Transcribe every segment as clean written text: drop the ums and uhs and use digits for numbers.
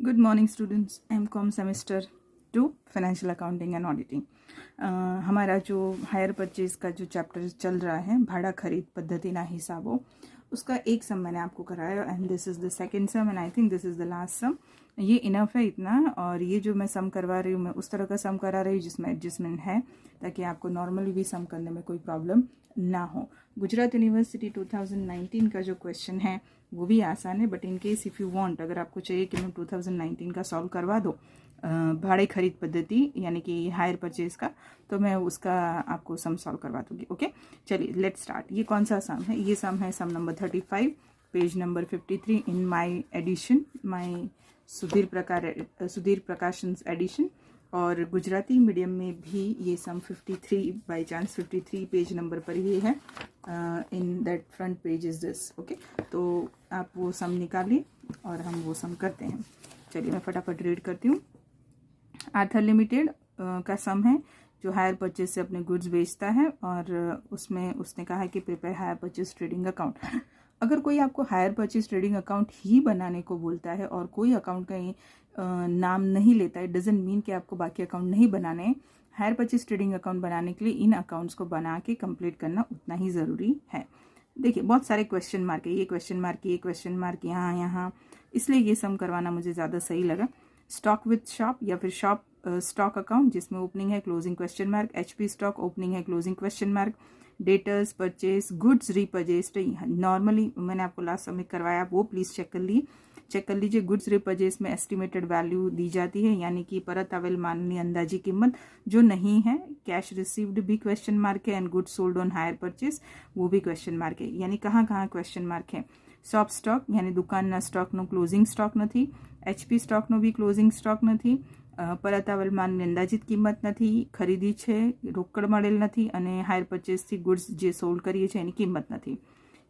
Good morning students, MCom semester 2 financial accounting and auditing. हमारा जो hire purchase का जो चैप्टर चल रहा है, भाड़ा खरीद पद्धति ना हिसाबो, उसका एक सम मैंने आपको कराया and this is the second sum and I think this is the last sum. ये इनफ है इतना, और ये जो मैं सम करवा रही हूँ मैं उस तरह का सम करा रही हूँ जिसमें एडजस्टमेंट है, ताकि आपको नॉर्मली भी सम करने में कोई प्रॉब्लम ना हो। गुजरात यूनिवर्सिटी 2019 का जो क्वेश्चन है वो भी आसान है, but in case if you want, अगर आपको चाहिए कि मैं 2019 का सॉल्व करवा दो भाड़े खरीद पद्धति यानी कि हायर परचेज का, तो मैं उसका आपको सम सॉल्व करवा दूंगी। ओके, चलिए लेट स्टार्ट। ये कौन सा सम है? ये सम है sum number 35, page number 53 in my edition, my Sudhir Prakashans edition. और गुजराती मीडियम में भी ये sum 53 by chance 53 page number पर ही है। In that front page is this. Okay, तो आप वो सम निकालिए और हम वो सम करते हैं। चलिए मैं फटाफट रीड करती हूँ। आर्थर लिमिटेड का सम है, जो हायर परचेज से अपने गुड्स बेचता है, और उसमें उसने कहा है कि prepare hire purchase trading account. अगर कोई आपको हायर परचेज ट्रेडिंग अकाउंट ही बनाने को बोलता है और कोई अकाउंट का नाम नहीं लेता है, डजंट मीन कि आपको बाकी अकाउंट नहीं बनाने हैं। हायर परचेज ट्रेडिंग अकाउंट बनाने के लिए इन अकाउंट्स को बना के कंप्लीट करना उतना ही ज़रूरी है। देखिए बहुत सारे क्वेश्चन मार्क है, ये क्वेश्चन मार्क, ये क्वेश्चन मार्क, यहाँ, इसलिए ये सम करवाना मुझे ज़्यादा सही लगा। स्टॉक विथ शॉप या फिर शॉप स्टॉक अकाउंट जिसमें ओपनिंग है closing question mark, HP stock opening है closing question mark, debtors purchase, goods repurchased. Normally मैंने आपको लास्ट सबमिट करवाया, वो प्लीज़ चेक कर लीजिए। गुड्स रीपर्चेज में एस्टिमेटेड वैल्यू दी जाती है, यानी कि परत अवेल माननीय अंदाजी कीमत जो नहीं है। कैश रिसीव्ड भी क्वेश्चन मार्क है, and goods sold on hire purchase वो भी क्वेश्चन मार्क है। यानी कहाँ क्वेश्चन मार्क है? शॉप स्टॉक यानी દુકાનના સ્ટોકનો ક્લોઝિંગ સ્ટોક નથી, એચપી સ્ટોકનો બી ક્લોઝિંગ સ્ટોક નથી, પરત આવેલ માલની અંદાજિત કિંમત નથી, ખરીદી છે, રોકડ મળેલ નથી, અને હાયર પરચેસથી ગુડ્સ જે સોલ્ડ કરીએ છીએ એની કિંમત નથી.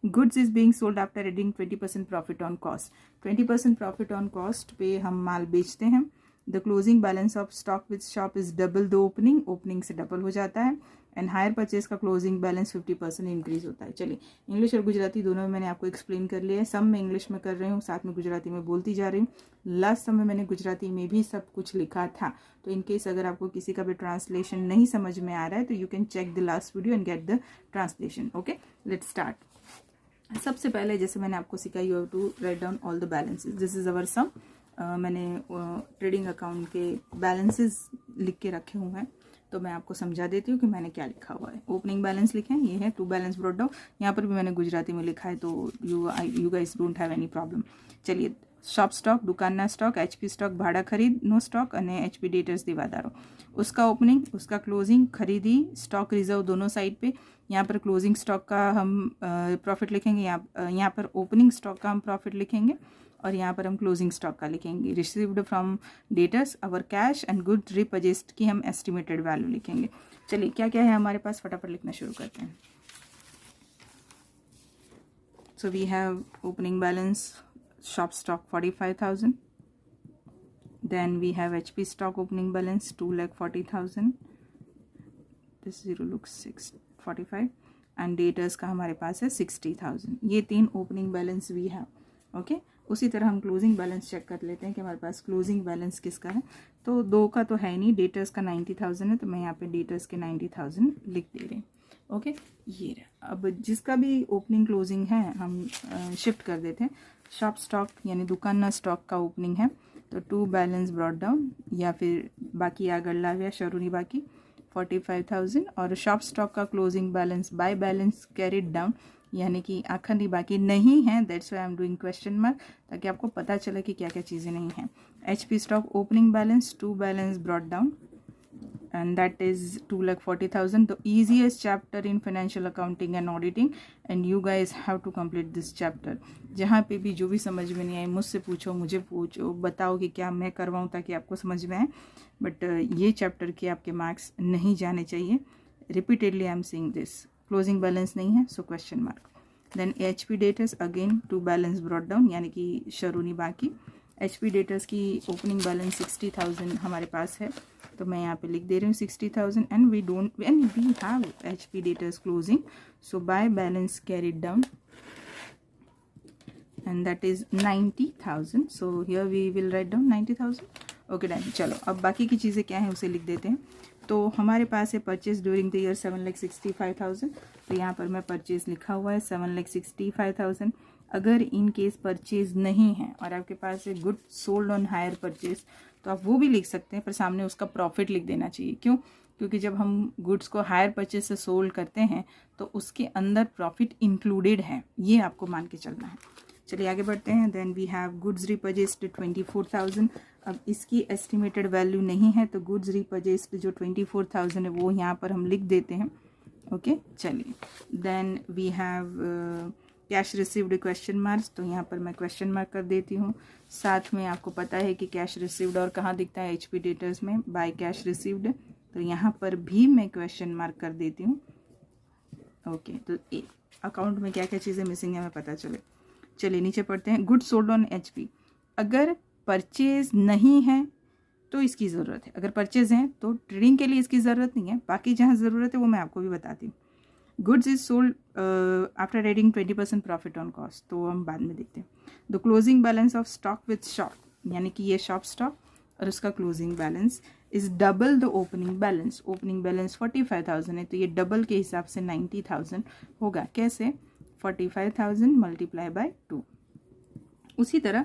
Goods is being sold after adding 20% profit on cost. 20% profit on cost पे हम माल बेचते हैं। The closing balance of stock with shop is double the opening से डबल हो जाता है, एंड हायर परचेज का क्लोजिंग बैलेंस 50% इंक्रीज होता है। चलिए इंग्लिश और गुजराती दोनों में मैंने आपको एक्सप्लेन कर लिया है। सब मैं इंग्लिश में कर रही हूँ, साथ में गुजराती में बोलती जा रही हूँ। लास्ट समय मैंने गुजराती में भी सब कुछ लिखा था, तो इनकेस अगर आपको किसी का भी ट्रांसलेशन नहीं समझ में आ रहा है तो you can check the last video and get the translation. Okay, let's start. सबसे पहले जैसे मैंने आपको सिखाई, you have to write down all the balances. This is our sum. मैंने ट्रेडिंग अकाउंट के बैलेंसेस लिख के रखे हुए हैं, तो मैं आपको समझा देती हूँ कि मैंने क्या लिखा हुआ है। ओपनिंग बैलेंस लिखे हैं, ये है टू बैलेंस ब्रॉट डाउन। यहाँ पर भी मैंने गुजराती में लिखा है, तो you guys don't have any problem. चलिए, शॉप स्टॉक दुकानना स्टॉक, एचपी स्टॉक भाड़ा खरीद नो स्टॉक, અને एचपी डेटर्स देवादारो, उसका ओपनिंग उसका क्लोजिंग, खरीदी, स्टॉक रिजर्व दोनों साइड पे। यहाँ पर क्लोजिंग स्टॉक का हम प्रॉफिट लिखेंगे, यहाँ पर ओपनिंग स्टॉक का हम प्रॉफिट लिखेंगे, और यहाँ पर हम क्लोजिंग स्टॉक का लिखेंगे। Received from debtors our cash and good repurchased की हम एस्टिमेटेड वैल्यू लिखेंगे। चलिए क्या क्या है हमारे पास, फटाफट लिखना शुरू करते हैं। So we have opening balance shop stock 45,000, then we have HP stock opening balance 2,40,000, this zero looks 645, and debtors का हमारे पास है 60,000। ये तीन opening balance we have. Okay, उसी तरह हम क्लोजिंग बैलेंस चेक कर लेते हैं कि हमारे पास क्लोजिंग बैलेंस किसका है। तो दो का तो है नहीं, डेटर्स का 90,000 है, तो मैं यहाँ पे डेटर्स के 90,000 लिख दे रही हूँ। ओके, ये रहा। अब जिसका भी ओपनिंग क्लोजिंग है हम शिफ्ट कर देते हैं। शॉप स्टॉक यानी दुकानना स्टॉक का ओपनिंग है, तो टू बैलेंस ब्रॉट डाउन, या फिर बाकी आगर लाव्या शरूरी बाकी 45,000, और शॉप स्टॉक का closing balance bye balance carried down, यानी कि आखिरी बाकी नहीं है। That's why I am doing question mark, ताकि आपको पता चले कि क्या क्या चीज़ें नहीं हैं। HP stock opening balance to balance brought down, and that is 2,40,000, the easiest chapter in financial accounting and auditing, and you guys have to complete this chapter। जहाँ पे भी जो भी समझ में नहीं आए मुझसे पूछो, मुझे पूछो, बताओ कि क्या मैं करवाऊँ ताकि आपको समझ में आए, बट ये चैप्टर के आपके मार्क्स नहीं जाने चाहिए। Repeatedly I am saying this. Closing balance नहीं है, so question mark. Then HP debtors again to balance brought down, यानी कि शरूनी बाकी। एचपी डेटर्स की ओपनिंग बैलेंस 60,000 हमारे पास है, तो मैं यहाँ पे लिख दे रही हूँ 60,000, and we have HP debtors closing, so by balance carried down and that is 90,000. So here we will write down 90,000. Okay done. चलो अब बाकी की चीज़ें क्या है उसे लिख देते हैं. तो हमारे पास है परचेज ड्यूरिंग द ईयर 7,65,000. तो यहाँ पर मैं परचेज लिखा हुआ है 7,65,000. अगर इन केस परचेज नहीं है और आपके पास है good sold on hire purchase, तो आप वो भी लिख सकते हैं, पर सामने उसका प्रॉफिट लिख देना चाहिए. क्यों? क्योंकि जब हम गुड्स को हायर परचेज से सोल्ड करते हैं तो उसके अंदर प्रॉफिट इंक्लूडेड है, ये आपको मान के चलना है. चलिए आगे बढ़ते हैं. Then we have goods repurchased 24,000. अब इसकी एस्टिमेटेड वैल्यू नहीं है, तो गुड्स रिपर्चेस्ड जो 24,000 है वो यहाँ पर हम लिख देते हैं. ओके चलिए. Then we have cash received question marks. तो यहाँ पर मैं क्वेश्चन मार्क कर देती हूँ. साथ में आपको पता है कि कैश रिसीव्ड और कहाँ दिखता है, HP डेटर्स में बाय कैश रिसीव्ड. तो यहाँ पर भी मैं क्वेश्चन मार्क कर देती हूँ. ओके तो अकाउंट में क्या क्या चीज़ें मिसिंग है हमें पता चले. चलिए नीचे पढ़ते हैं. Good sold on HP. अगर परचेज नहीं है तो इसकी ज़रूरत है, अगर परचेज है तो ट्रेडिंग के लिए इसकी ज़रूरत नहीं है. बाकी जहाँ ज़रूरत है वो मैं आपको भी बताती हूँ. Goods is sold after adding 20% profit on cost, तो हम बाद में देखते हैं. The closing balance of stock with shop, यानी कि ये शॉप स्टॉक और उसका closing balance is double the opening balance. Opening balance 45,000 है, तो ये डबल के हिसाब से 90,000 होगा. कैसे? 45,000 मल्टीप्लाई बाय 2. उसी तरह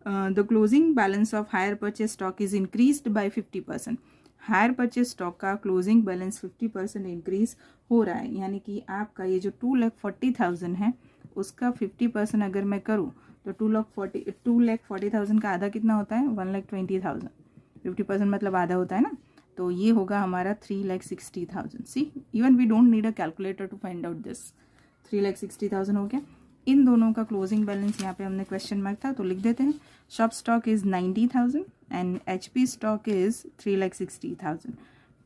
the closing balance of hire purchase stock is increased by 50%. Hire purchase stock का क्लोजिंग बैलेंस 50% इंक्रीज हो रहा है, यानी कि आपका ये जो 2,40,000 है उसका 50% अगर मैं करूँ तो 2,40,000 का आधा कितना होता है? 1,20,000. 50% मतलब आधा होता है ना, तो ये होगा हमारा 3,60,000. See even we don't need a calculator to find out this. 3,60,000 हो गया. इन दोनों का क्लोजिंग बैलेंस यहाँ पे हमने क्वेश्चन मार्क था तो लिख देते हैं. Shop stock is 90,000 and HP stock is 3,60,000.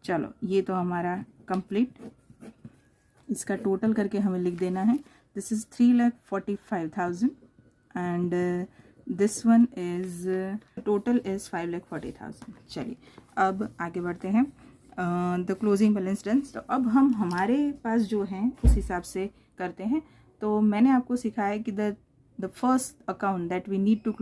चलो ये तो हमारा कंप्लीट. इसका टोटल करके हमें लिख देना है. This is 3,45,000 and this one is total is 5,40,000. चलिए अब आगे बढ़ते हैं. The closing balance done. तो अब हम हमारे पास जो है उस हिसाब से करते हैं. तो मैंने आपको सिखाया कि the first account that we need to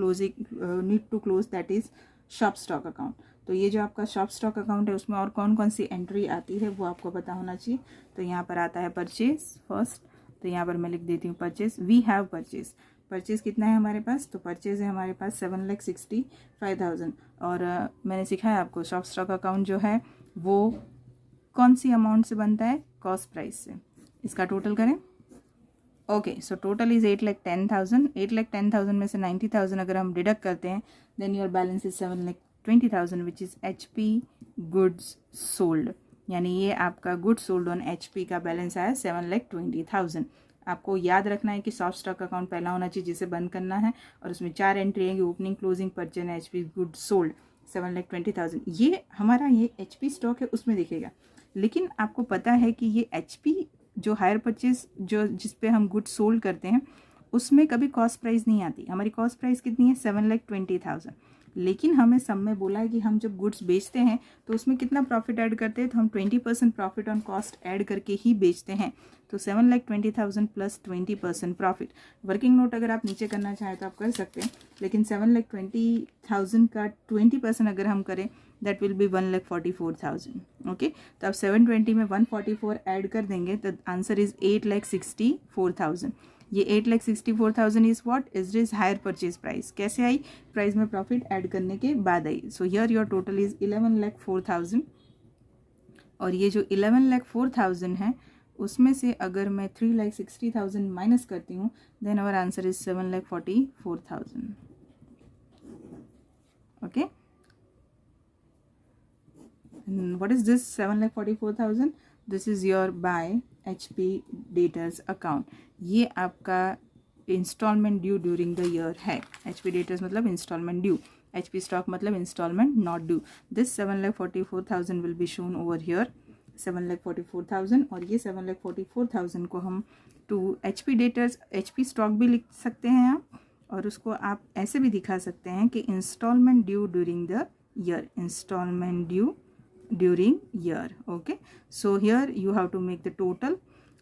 close that is shop stock account. तो ये जो आपका शॉप स्टॉक अकाउंट है उसमें और कौन कौन सी एंट्री आती है वो आपको पता होना चाहिए. तो यहाँ पर आता है परचेज फर्स्ट. तो यहाँ पर मैं लिख देती हूँ purchase. We have purchase. Purchase कितना है हमारे पास? तो परचेज है हमारे पास 7,65,000. और मैंने सिखाया आपको शॉप स्टॉक अकाउंट जो है वो कौन सी अमाउंट से बनता है? कॉस्ट प्राइस से. इसका टोटल करें. Okay so total is 8,10,000. 8,10,000 में से 90,000 अगर हम डिडक्ट करते हैं then your balance is 7,20,000 which is HP goods sold. यानी ये आपका गुड्स सोल्ड ऑन HP का बैलेंस आया 7,20,000. आपको याद रखना है कि सॉफ्ट स्टॉक अकाउंट पहला होना चाहिए जिसे बंद करना है और उसमें 4 एंट्री आएंगी. Opening, closing, purchase, HP goods sold 7,20,000. ये हमारा ये HP स्टॉक है उसमें दिखेगा. लेकिन आपको पता है कि ये HP जो हायर परचेज जो जिस पे हम गुड्स सोल्ड करते हैं उसमें कभी कॉस्ट प्राइस नहीं आती. हमारी कॉस्ट प्राइस कितनी है? 7,20,000. लेकिन हमें सब में बोला है कि हम जब गुड्स बेचते हैं तो उसमें कितना प्रॉफिट ऐड करते हैं, तो हम 20% प्रॉफिट ऑन कॉस्ट ऐड करके ही बेचते हैं. तो 7,20,000 प्लस 20% प्रॉफिट. वर्किंग नोट अगर आप नीचे करना चाहें तो आप कर सकते हैं, लेकिन 7,20,000 का 20% अगर हम करें दैट विल बी 1,44,000. ओके तो आप 720 में 144 ऐड कर देंगे तो आंसर इज 8,64,000. ये 8,64,000 is what? Is higher purchase price. कैसे आई? प्राइस में प्रॉफिट ऐड करने के बाद आई. So here your total is 11,04,000. और ये जो 11,04,000 है उसमें से अगर मैं 3,60,000 माइनस करती हूँ then our answer is 7,44,000. Okay what is this 7,44,000? This is your by HP Daters account. ये आपका instalment due during the year है. HP Daters मतलब इंस्टॉलमेंट ड्यू, HP स्टॉक मतलब instalment not due. This 7,44,000 will be shown over here 7,44,000. और ये 7,44,000 को हम to HP Daters HP stock भी लिख सकते हैं आप, और उसको आप ऐसे भी दिखा सकते हैं कि instalment due during the year. Instalment due during year. Okay so here you have to make the total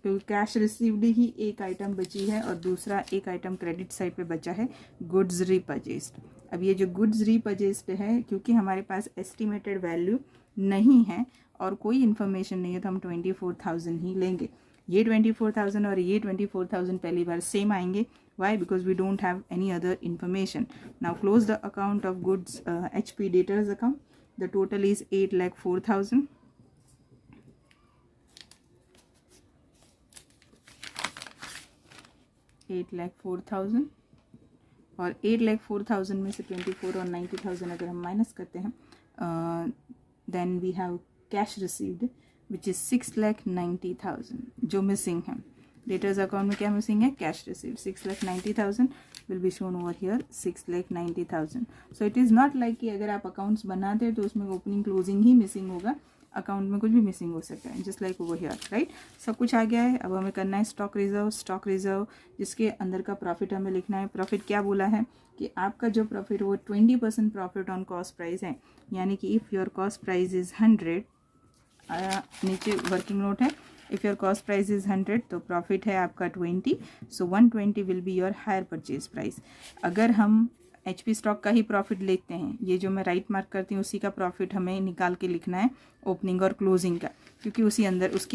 cash received ही एक आइटम बची है और दूसरा एक आइटम क्रेडिट साइड पे बचा है गुड्स रीपर्चेस्ड। अब ये जो गुड्स रीपर्चेस्ड है, क्योंकि हमारे पास एस्टिमेटेड वैल्यू नहीं है और कोई इन्फॉर्मेशन नहीं है, तो हम 24,000 ही लेंगे। ये 24,000 और ये 24,000 पहली बार सेम आएंगे। Why? Because we don't have any other information. Now close the account of goods HP debtors account. The total is 8,04,000. 8,04,000 और 8,04,000 में से 24 और 90,000 अगर हम माइनस करते हैं, then we have cash received which is 6,90,000 जो मिसिंग है। डेटर्स अकाउंट में क्या मिसिंग है? Cash received. 6,90,000 will be shown over here 6,90,000। So it is not like कि अगर आप अकाउंट्स बनाते हैं तो उसमें ओपनिंग क्लोजिंग ही मिसिंग होगा, अकाउंट में कुछ भी मिसिंग हो सकता है, just like over here, right. सब कुछ आ गया है। अब हमें करना है स्टॉक रिजर्व। स्टॉक रिजर्व जिसके अंदर का प्रॉफिट हमें लिखना है। प्रॉफिट क्या बोला है कि आपका जो प्रॉफिट वो 20% प्रॉफिट ऑन कॉस्ट प्राइस है, यानी कि if your cost price is 100, नीचे वर्किंग नोट है, if your cost price is 100 तो प्रॉफिट है आपका 20, सो 120 will be your higher purchase price. अगर हम HP स्टॉक का ही प्रॉफिट लेते हैं, ये जो मैं राइट मार्क करती हूँ उसी का प्रॉफिट हमें निकाल के लिखना है, ओपनिंग और क्लोजिंग का, क्योंकि उसके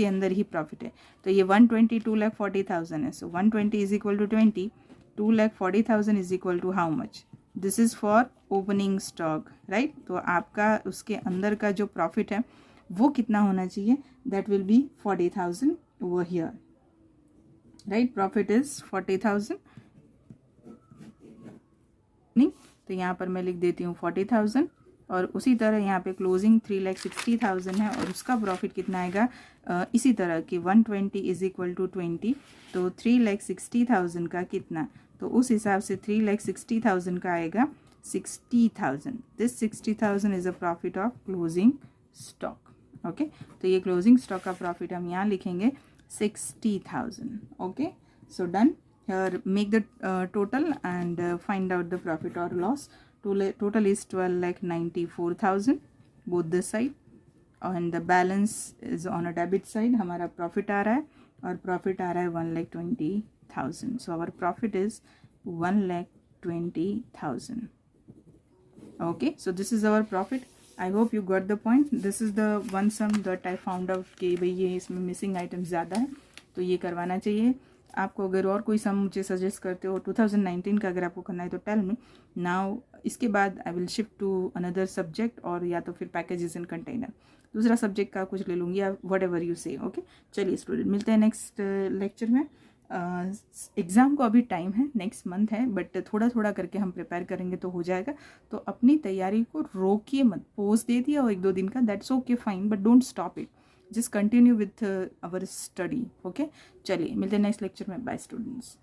अंदर ही प्रॉफिट है। तो ये 120 2,40,000 है, so 120 is equal to 20, 2,40,000 is equal to how much? This is for opening stock, right. तो आपका उसके अंदर का जो प्रॉफिट है वो कितना होना चाहिए? That will be 40,000 over here, right. Profit is 40,000, नहीं तो यहाँ पर मैं लिख देती हूँ 40,000 और उसी तरह यहाँ पे क्लोजिंग 3,60,000 है और उसका प्रॉफिट कितना आएगा? इसी तरह कि 120 इज इक्वल टू 20, तो 3,60,000 का कितना? तो उस हिसाब से 3,60,000 का आएगा 60,000। This 60,000 is a profit of closing stock. Okay, तो ये क्लोजिंग स्टॉक का प्रॉफिट हम यहाँ लिखेंगे 60,000। Okay, so done. Here make the total and find out the profit or loss. Total is 12,94,000 both the side, and the balance is on a debit side. हमारा profit आ रहा है और profit आ रहा है 1,20,000. So our profit is 1,20,000. Okay, so this is our profit. I hope you got the point. This is the one sum that I found out कि भाई ये इसमें missing items ज़्यादा है तो ये करवाना चाहिए आपको। अगर और कोई सम मुझे सजेस्ट करते हो 2019 का अगर आपको करना है तो टेल मी नाउ। इसके बाद I will shift to another subject, और या तो फिर पैकेजेस एंड कंटेनर, दूसरा सब्जेक्ट का कुछ ले लूँगी या whatever you say. Okay, चलिए स्टूडेंट, मिलते हैं नेक्स्ट लेक्चर में। एग्ज़ाम को अभी टाइम है, नेक्स्ट मंथ है, बट थोड़ा थोड़ा करके हम प्रिपेयर करेंगे तो हो जाएगा। तो अपनी तैयारी को रोकिए मत, पोज दे दिया और 1-2 दिन का, that's okay fine, but don't stop it, just continue with our study. Okay, चलिए मिलते हैं नेक्स्ट लेक्चर में। Bye students.